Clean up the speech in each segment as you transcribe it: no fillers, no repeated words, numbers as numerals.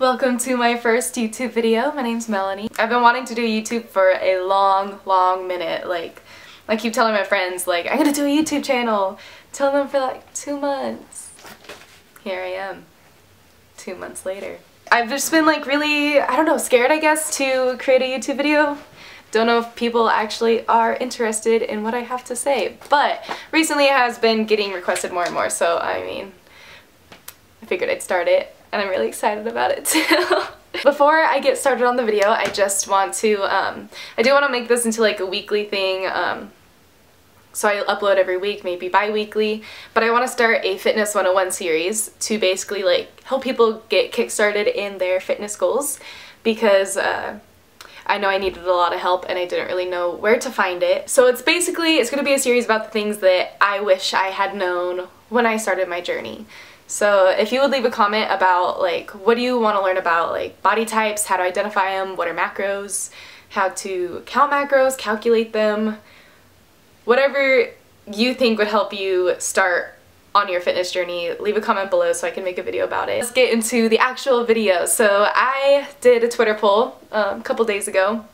Welcome to my first YouTube video. My name's Melanie. I've been wanting to do YouTube for a long minute. Like, I keep telling my friends, like, I'm gonna do a YouTube channel. Telling them for like 2 months. Here I am, 2 months later. I've just been like really, I don't know, scared I guess to create a YouTube video. Don't know if people actually are interested in what I have to say, but recently it has been getting requested more and more, so I mean, I figured I'd start it, and I'm really excited about it too. Before I get started on the video, I just want to, I do want to make this into like a weekly thing, so I upload every week, maybe bi-weekly, but I want to start a Fitness 101 series to basically like help people get kick-started in their fitness goals, because I know I needed a lot of help and I didn't really know where to find it. So it's going to be a series about the things that I wish I had known when I started my journey. So if you would leave a comment about like what do you want to learn about, like body types, how to identify them, what are macros, how to count macros, calculate them, whatever you think would help you start on your fitness journey, leave a comment below so I can make a video about it. Let's get into the actual video. So I did a Twitter poll a couple days ago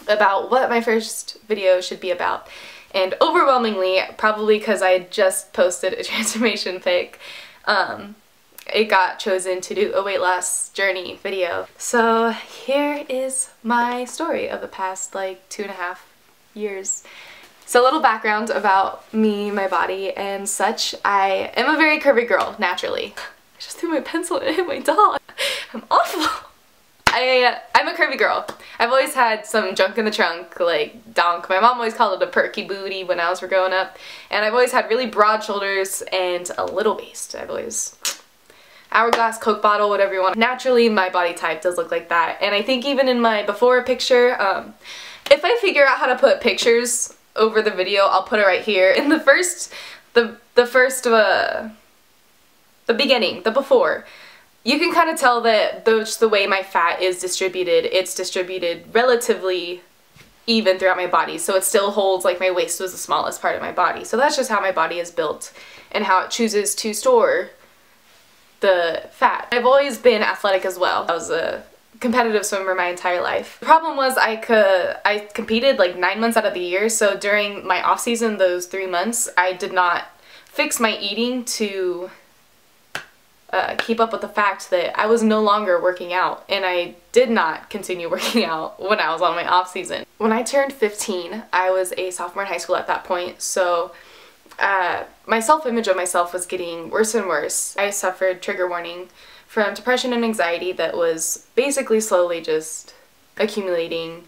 about what my first video should be about, and overwhelmingly, probably because I had just posted a transformation pic, it got chosen to do a weight loss journey video. So here is my story of the past like 2.5 years. So a little background about me, my body, and such. I am a very curvy girl, naturally. I just threw my pencil and it hit my dog. I'm awful. I'm a curvy girl. I've always had some junk in the trunk, like donk. My mom always called it a perky booty when I was growing up. And I've always had really broad shoulders and a little waist. I've always... hourglass, Coke bottle, whatever you want. Naturally, my body type does look like that. And I think even in my before picture, if I figure out how to put pictures over the video, I'll put it right here. In the beginning, the before, you can kind of tell that the way my fat is distributed, it's distributed relatively even throughout my body. So it still holds, like my waist was the smallest part of my body. So that's just how my body is built and how it chooses to store the fat. I've always been athletic as well. I was a competitive swimmer my entire life. The problem was I competed like 9 months out of the year, so during my off season, those 3 months, I did not fix my eating to keep up with the fact that I was no longer working out, and I did not continue working out when I was on my off season. When I turned 15, I was a sophomore in high school at that point, so my self-image of myself was getting worse and worse. I suffered, trigger warning, from depression and anxiety that was basically slowly just accumulating.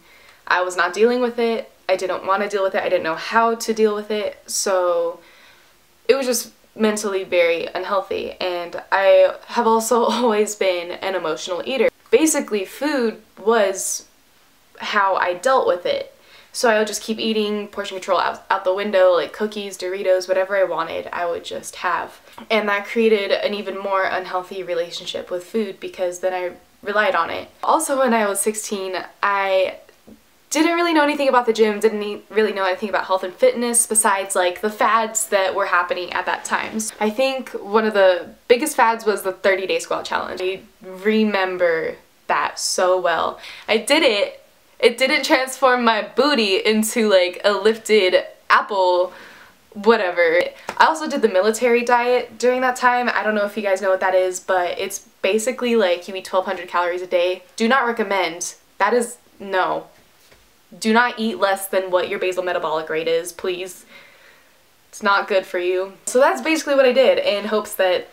I was not dealing with it. I didn't want to deal with it. I didn't know how to deal with it. So it was just mentally very unhealthy. And I have also always been an emotional eater. Basically, food was how I dealt with it. So I would just keep eating, portion control out the window, like cookies, Doritos, whatever I wanted, I would just have. And that created an even more unhealthy relationship with food because then I relied on it. Also, when I was 16, I didn't really know anything about the gym, didn't really know anything about health and fitness besides like the fads that were happening at that time. I think one of the biggest fads was the 30-day squat challenge. I remember that so well. I did it. It didn't transform my booty into like a lifted apple whatever. I also did the military diet during that time. I don't know if you guys know what that is, but it's basically like you eat 1,200 calories a day. Do not recommend. That is, no. Do not eat less than what your basal metabolic rate is, please. It's not good for you. So that's basically what I did in hopes that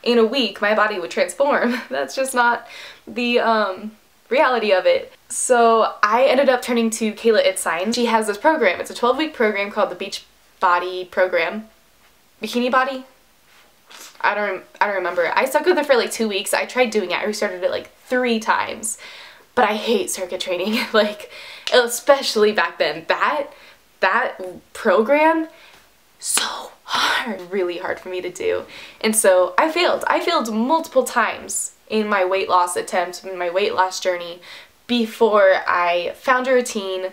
in a week my body would transform. That's just not the reality of it. So I ended up turning to Kayla Itzine. She has this program. It's a 12-week program called the Beach Body Program. Bikini Body? I don't remember. I stuck with it for like 2 weeks. I tried doing it. I restarted it like 3 times. But I hate circuit training. Like, especially back then. That program, so hard. Really hard for me to do. And so I failed. I failed multiple times in my weight loss attempt, in my weight loss journey, before I found a routine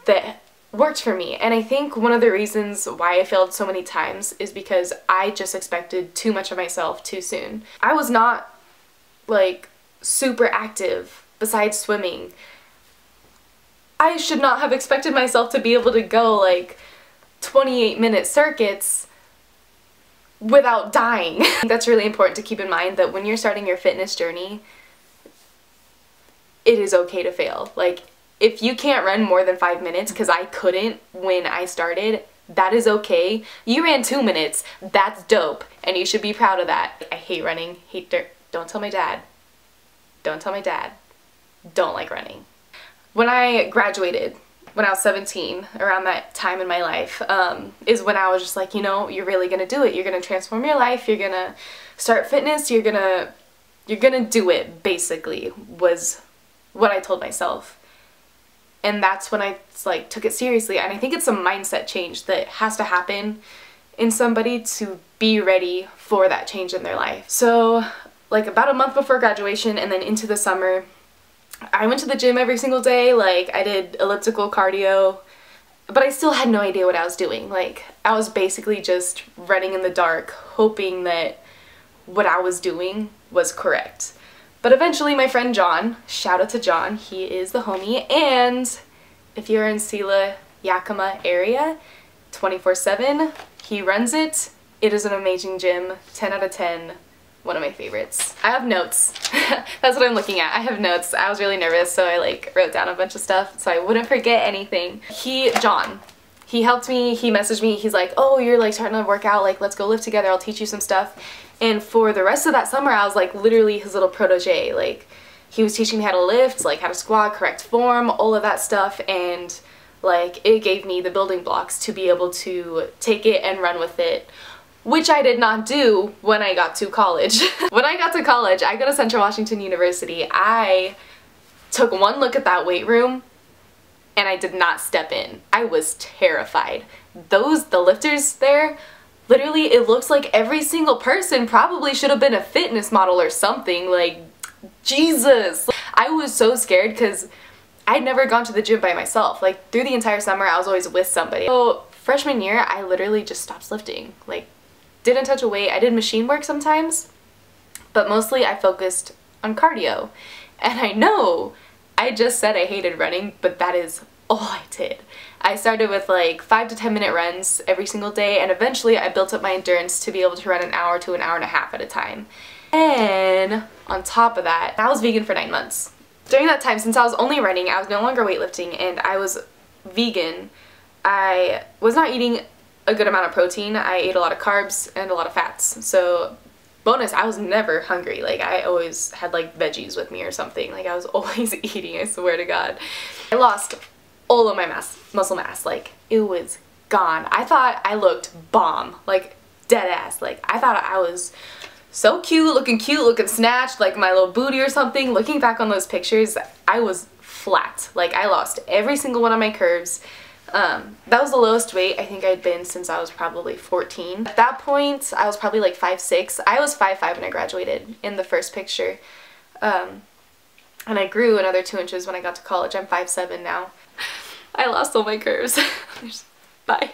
that worked for me. And I think one of the reasons why I failed so many times is because I just expected too much of myself too soon. I was not like super active besides swimming. I should not have expected myself to be able to go like 28-minute circuits without dying. That's really important to keep in mind, that when you're starting your fitness journey, it is okay to fail. Like, if you can't run more than 5 minutes, because I couldn't when I started, that is okay. You ran 2 minutes, that's dope, and you should be proud of that. I hate running, hate dirt. Don't tell my dad. Don't tell my dad. Don't like running. When I graduated, when I was 17, around that time in my life, is when I was just like, you know, you're really gonna do it. You're gonna transform your life. You're gonna start fitness. You're gonna do it, basically, was what I told myself. And that's when I like took it seriously. And I think it's a mindset change that has to happen in somebody to be ready for that change in their life. So like about a month before graduation and then into the summer, I went to the gym every single day. Like, I did elliptical cardio, but I still had no idea what I was doing. Like, I was basically just running in the dark, hoping that what I was doing was correct. But eventually my friend John, shout out to John, he is the homie, and if you're in Sila, Yakima area, 24/7, he runs it. It is an amazing gym, 10 out of 10. One of my favorites. I have notes. That's what I'm looking at. I have notes. I was really nervous, so I like wrote down a bunch of stuff so I wouldn't forget anything. John, he helped me. He messaged me. He's like, oh, you're like starting to work out. Like, let's go lift together. I'll teach you some stuff. And for the rest of that summer, I was like literally his little protege. Like, he was teaching me how to lift, like how to squat, correct form, all of that stuff. And like, it gave me the building blocks to be able to take it and run with it, which I did not do when I got to college. When I got to college, I go to Central Washington University. I took one look at that weight room and I did not step in. I was terrified. The lifters there, literally it looks like every single person probably should have been a fitness model or something. Like, Jesus. I was so scared because I'd never gone to the gym by myself. Like, through the entire summer I was always with somebody. So freshman year, I literally just stopped lifting. Like, didn't touch a weight. I did machine work sometimes, but mostly I focused on cardio. And I know I just said I hated running, but that is all I did. I started with like 5 to 10 minute runs every single day, and eventually I built up my endurance to be able to run an hour to an hour and a half at a time. And on top of that, I was vegan for 9 months. During that time, since I was only running, I was no longer weightlifting, and I was vegan, I was not eating a good amount of protein. I ate a lot of carbs and a lot of fats. So bonus, I was never hungry. Like, I always had like veggies with me or something. Like, I was always eating, I swear to God. I lost all of my muscle mass. Like, it was gone. I thought I looked bomb, like dead ass. Like, I thought I was so cute, looking snatched, like my little booty or something. Looking back on those pictures, I was flat. Like, I lost every single one of my curves. That was the lowest weight I think I'd been since I was probably 14. At that point, I was probably like 5'6". I was 5'5" when I graduated in the first picture. And I grew another 2 inches when I got to college. I'm 5'7" now. I lost all my curves. Bye.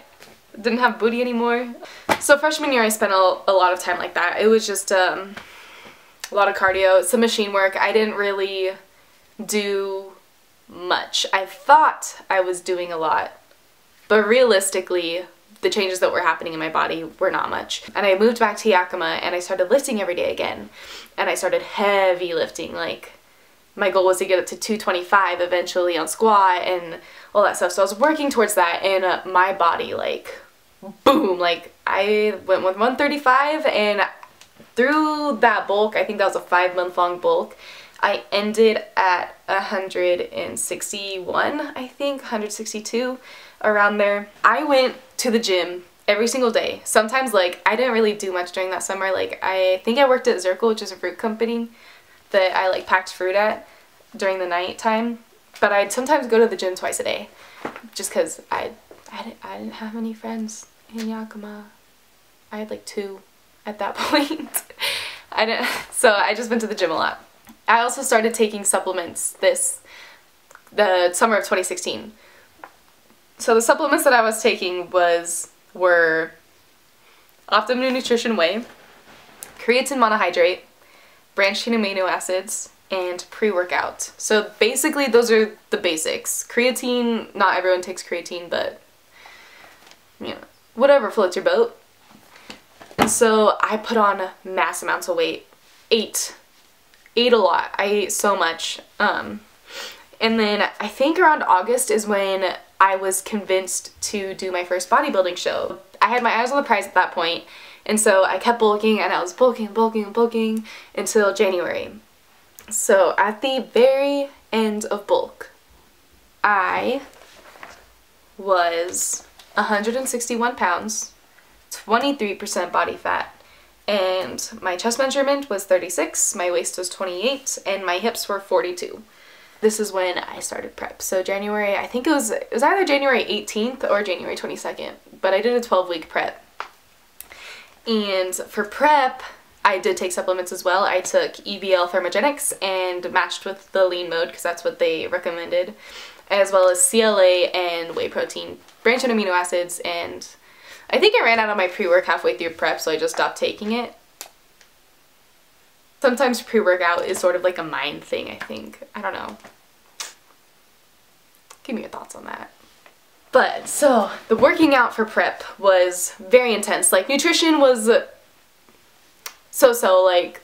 Didn't have booty anymore. So freshman year, I spent a lot of time like that. It was just a lot of cardio, some machine work. I didn't really do much. I thought I was doing a lot, but realistically, the changes that were happening in my body were not much. And I moved back to Yakima and I started lifting every day again. And I started heavy lifting. Like, my goal was to get up to 225 eventually on squat and all that stuff. So I was working towards that, and my body, like, boom, like, I went with 135, and through that bulk, I think that was a 5-month long bulk, I ended at 161, I think, 162, around there. I went to the gym every single day. Sometimes, like, I didn't really do much during that summer. Like, I think I worked at Zirkle, which is a fruit company that I, like, packed fruit at during the night time. But I'd sometimes go to the gym twice a day, just because I didn't have any friends in Yakima. I had, like, 2 at that point. So I just went to the gym a lot. I also started taking supplements the summer of 2016. So the supplements that I was taking were Optimum Nutrition Whey, creatine monohydrate, branched chain amino acids, and pre-workout. So basically those are the basics. Creatine, not everyone takes creatine, but you know, whatever floats your boat. And so I put on mass amounts of weight. Ate a lot. I ate so much. And then I think around August is when I was convinced to do my first bodybuilding show. I had my eyes on the prize at that point, and so I kept bulking, and I was bulking until January. So at the very end of bulk, I was 161 pounds, 23% body fat, and my chest measurement was 36, my waist was 28, and my hips were 42. This is when I started prep. So January, I think it was either January 18th or January 22nd, but I did a 12-week prep. And for prep, I did take supplements as well. I took EVL Thermogenics and matched with the lean mode because that's what they recommended, as well as CLA and whey protein, branched amino acids, and I think I ran out of my pre-work halfway through prep, so I just stopped taking it. Sometimes pre-workout is sort of like a mind thing, I think. I don't know. Give me your thoughts on that. But, so, the working out for prep was very intense. Like, nutrition was so-so, like,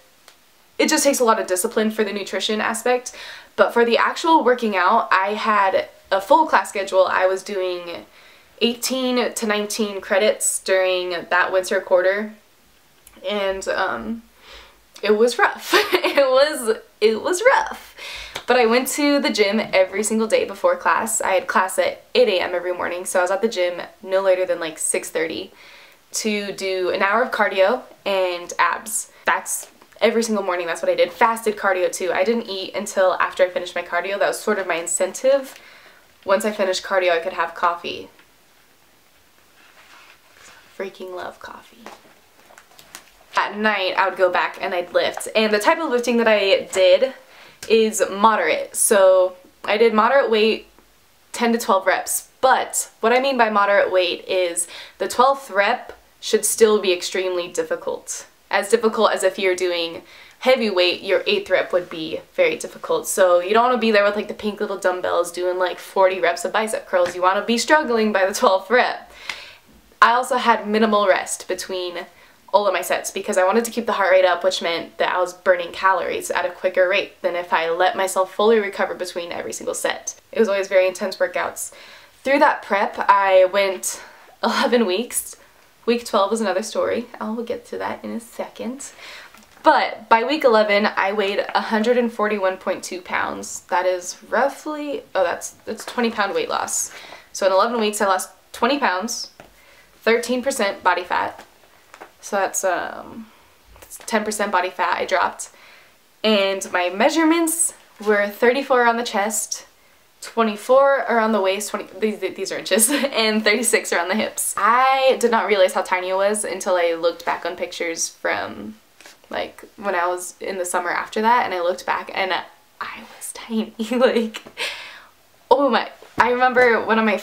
it just takes a lot of discipline for the nutrition aspect. But for the actual working out, I had a full class schedule. I was doing 18 to 19 credits during that winter quarter. And, it was rough. it was rough. But I went to the gym every single day before class. I had class at 8 a.m. every morning, so I was at the gym no later than like 6:30 to do an hour of cardio and abs. That's every single morning, that's what I did. Fasted cardio too. I didn't eat until after I finished my cardio. That was sort of my incentive. Once I finished cardio, I could have coffee. Freaking love coffee. At night, I would go back and I'd lift. And the type of lifting that I did is moderate. So I did moderate weight, 10 to 12 reps. But what I mean by moderate weight is the 12th rep should still be extremely difficult. As difficult as if you're doing heavy weight, your 8th rep would be very difficult. So you don't want to be there with like the pink little dumbbells doing like 40 reps of bicep curls. You want to be struggling by the 12th rep. I also had minimal rest between all of my sets because I wanted to keep the heart rate up, which meant that I was burning calories at a quicker rate than if I let myself fully recover between every single set. It was always very intense workouts. Through that prep, I went 11 weeks. Week 12 was another story. I'll get to that in a second. But by week 11, I weighed 141.2 pounds. That is roughly, oh, that's 20-pound weight loss. So in 11 weeks, I lost 20 pounds, 13% body fat. So that's 10% body fat I dropped. And my measurements were 34 on the chest, 24 around the waist, these are inches, and 36 around the hips. I did not realize how tiny it was until I looked back on pictures from like when I was in the summer after that, and I looked back and I was tiny. Like, oh my. I remember one of my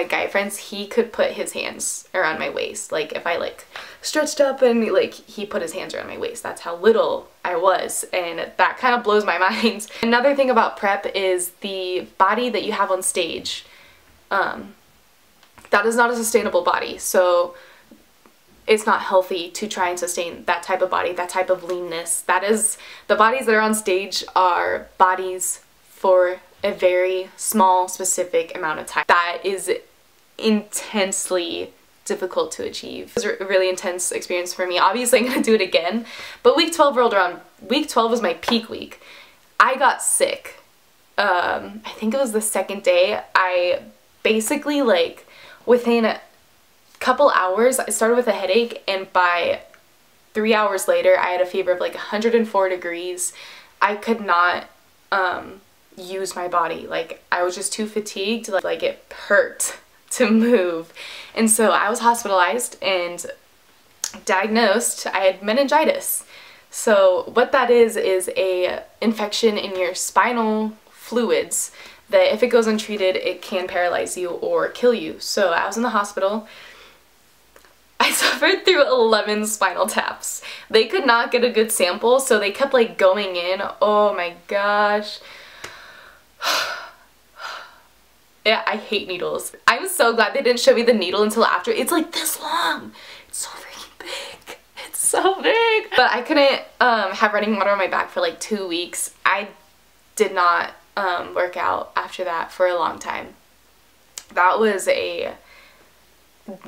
guy friends, he could put his hands around my waist. Like if I like stretched up and like he put his hands around my waist. That's how little I was, and that kind of blows my mind. Another thing about prep is the body that you have on stage. That is not a sustainable body. So it's not healthy to try and sustain that type of body, that type of leanness. That is, the bodies that are on stage are bodies for a very small, specific amount of time. That is intensely difficult to achieve. It was a really intense experience for me. Obviously, I'm gonna do it again, but week 12 rolled around. Week 12 was my peak week. I got sick. I think it was the second day. I basically, like, within a couple hours, I started with a headache, and by 3 hours later, I had a fever of like 104 degrees. I could not, use my body. Like, I was just too fatigued, like it hurt to move. And so I was hospitalized and diagnosed I had meningitis. So what that is a infection in your spinal fluids that if it goes untreated, it can paralyze you or kill you. So I was in the hospital. I suffered through 11 spinal taps. They could not get a good sample, so they kept like going in. Oh my gosh. Yeah, I hate needles. I'm so glad they didn't show me the needle until after. It's like this long. It's so freaking big. It's so big. But I couldn't have running water on my back for like 2 weeks. I did not work out after that for a long time. That was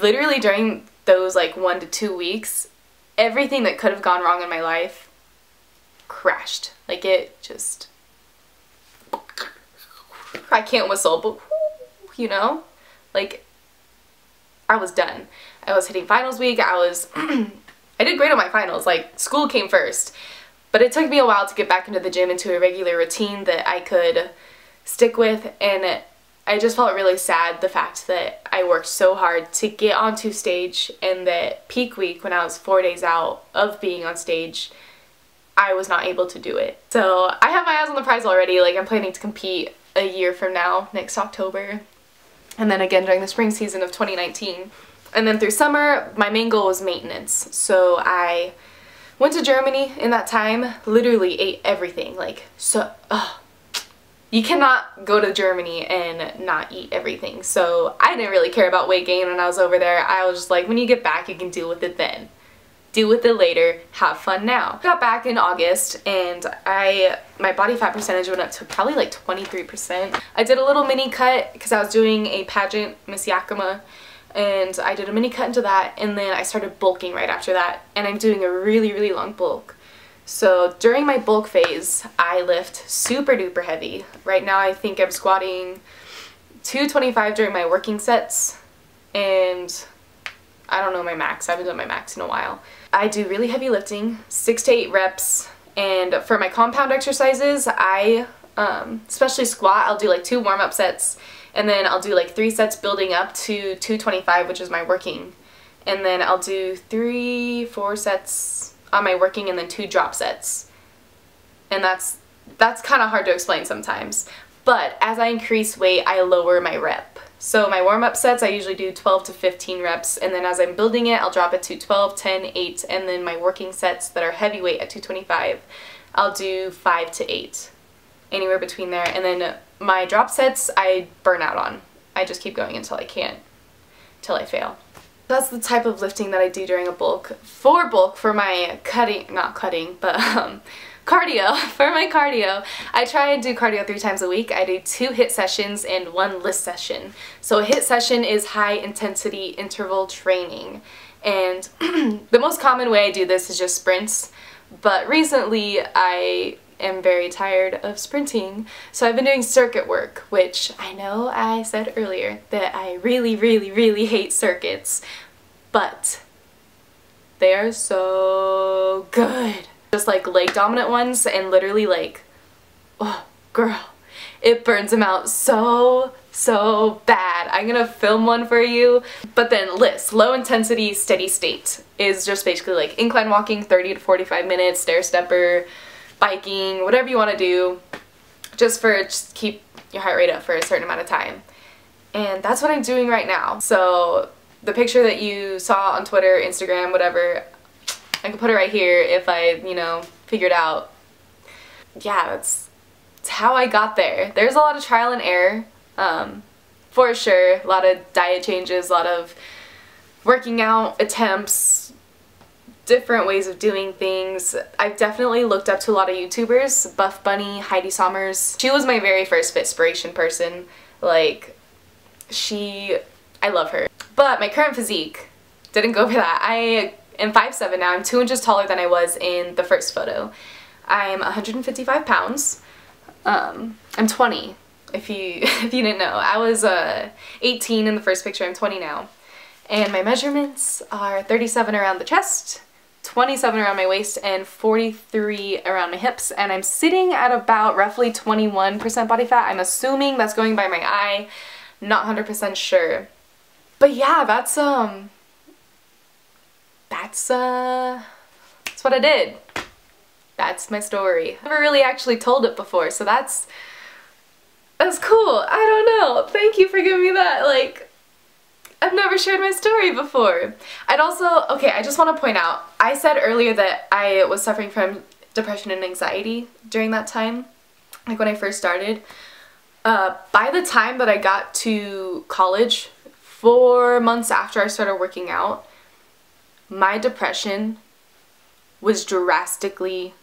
literally during those like 1 to 2 weeks, everything that could have gone wrong in my life crashed. Like it just, I can't whistle, but you know, like I was done. I was hitting finals week. I did great on my finals. Like school came first, but it took me a while to get back into the gym, into a regular routine that I could stick with. And I just felt really sad, the fact that I worked so hard to get onto stage, and that peak week, when I was 4 days out of being on stage, I was not able to do it. So I have my eyes on the prize already. Like I'm planning to compete a year from now, next October, and then again during the spring season of 2019. And then through summer, my main goal was maintenance. So I went to Germany in that time, literally ate everything. Like, so, you cannot go to Germany and not eat everything. So I didn't really care about weight gain when I was over there. I was just like, when you get back, you can deal with it then. Deal with it later, have fun now. Got back in August, and my body fat percentage went up to probably like 23%. I did a little mini cut because I was doing a pageant, Miss Yakima, and I did a mini cut into that, and then I started bulking right after that, and I'm doing a really, really long bulk. So during my bulk phase, I lift super duper heavy. Right now I think I'm squatting 225 during my working sets, and I don't know my max. I haven't done my max in a while. I do really heavy lifting, 6 to 8 reps, and for my compound exercises, I, especially squat, I'll do like 2 warm-up sets, and then I'll do like 3 sets building up to 225, which is my working, and then I'll do 3-4 sets on my working, and then 2 drop sets. And that's kind of hard to explain sometimes. But as I increase weight, I lower my rep. So my warm-up sets, I usually do 12 to 15 reps, and then as I'm building it, I'll drop it to 12, 10, 8, and then my working sets that are heavyweight at 225, I'll do 5 to 8, anywhere between there. And then my drop sets, I burn out on. I just keep going until I can't, till I fail. That's the type of lifting that I do during a bulk. For my cardio, for my cardio, I try and do cardio 3 times a week. I do 2 HIIT sessions and 1 LIST session. So a HIIT session is high intensity interval training. And the most common way I do this is just sprints. But recently I am very tired of sprinting, so I've been doing circuit work, which I know I said earlier that I really, really, really hate circuits, but they are so good. Just like leg dominant ones, and literally like, oh girl, it burns them out so bad. I'm gonna film one for you. But then LIST, low intensity steady state, is just basically like incline walking 30 to 45 minutes, stair stepper, biking, whatever you want to do, just keep your heart rate up for a certain amount of time. And that's what I'm doing right now. So the picture that you saw on Twitter, Instagram, whatever, I can put it right here if I, you know, figured out. Yeah, that's how I got there. There's a lot of trial and error, for sure. A lot of diet changes, a lot of working out attempts, different ways of doing things. I've definitely looked up to a lot of YouTubers, Buff Bunny, Heidi Sommers. She was my very first Fitspiration person. Like, I love her. But my current physique didn't go for that. I am 5'7" now. I'm 2 inches taller than I was in the first photo. I'm 155 pounds. I'm 20, if you didn't know. I was 18 in the first picture. I'm 20 now. And my measurements are 37 around the chest, 27 around my waist, and 43 around my hips, and I'm sitting at about roughly 21% body fat. I'm assuming that's going by my eye, not 100% sure. But yeah, that's what I did. That's my story. I've never really actually told it before, so that's cool. I don't know. Thank you for giving me that, like, I've never shared my story before. I'd also, okay, I just want to point out, I said earlier that I was suffering from depression and anxiety during that time, like when I first started. By the time that I got to college, 4 months after I started working out, my depression was drastically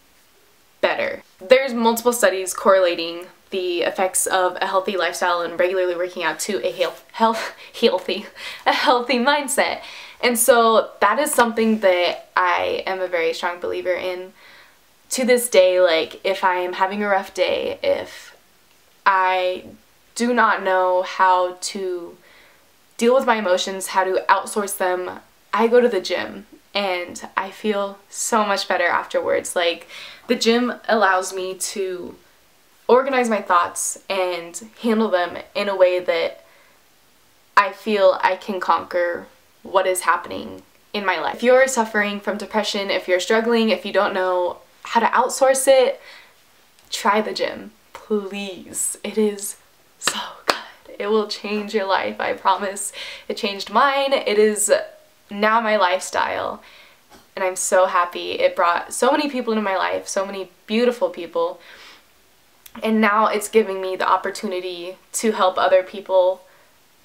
better. There's multiple studies correlating the effects of a healthy lifestyle and regularly working out to a healthy mindset. And so that is something that I am a very strong believer in. To this day, like if I am having a rough day, if I do not know how to deal with my emotions, how to outsource them, I go to the gym and I feel so much better afterwards. Like the gym allows me to organize my thoughts and handle them in a way that I feel I can conquer what is happening in my life. If you're suffering from depression, if you're struggling, if you don't know how to outsource it, try the gym, please. It is so good. It will change your life, I promise. It changed mine. It is now my lifestyle, and I'm so happy. It brought so many people into my life, so many beautiful people. And now it's giving me the opportunity to help other people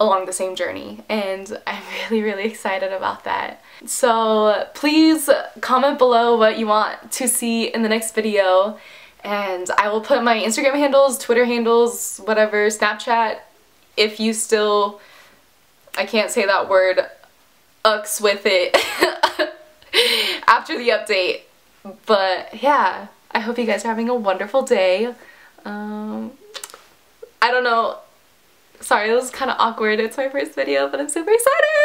along the same journey. And I'm really, really excited about that. So please comment below what you want to see in the next video. And I will put my Instagram handles, Twitter handles, whatever, Snapchat, if you still, I can't say that word, ucks with it after the update. But yeah, I hope you guys are having a wonderful day. I don't know. Sorry, this was kind of awkward. It's my first video, but I'm super excited!